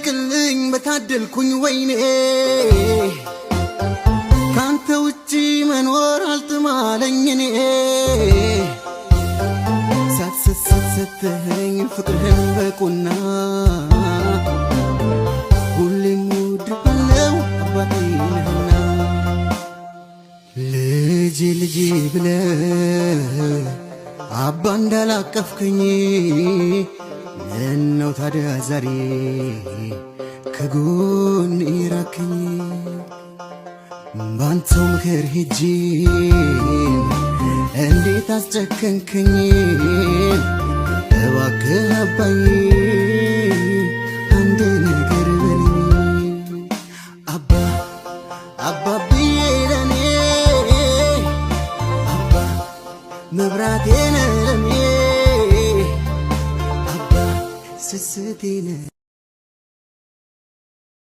ቅልኝ በታደልኩኝ ወይኔ ካንተ ውጪ መኖር አልጥማለኝ እኔ ሳትሰተኝ ፍቅርህን በቁና ሁሌም ውድሃለው አባቴ ነህና ልጄ ብለህ አባ እንዳላቀፍከኝ ምነው ታዲያ ዛሬ ከጎን ይራከኝ ባንተው ምክር ሄጄ እንዴት አስጨከንከኝ እባክህ አባዬ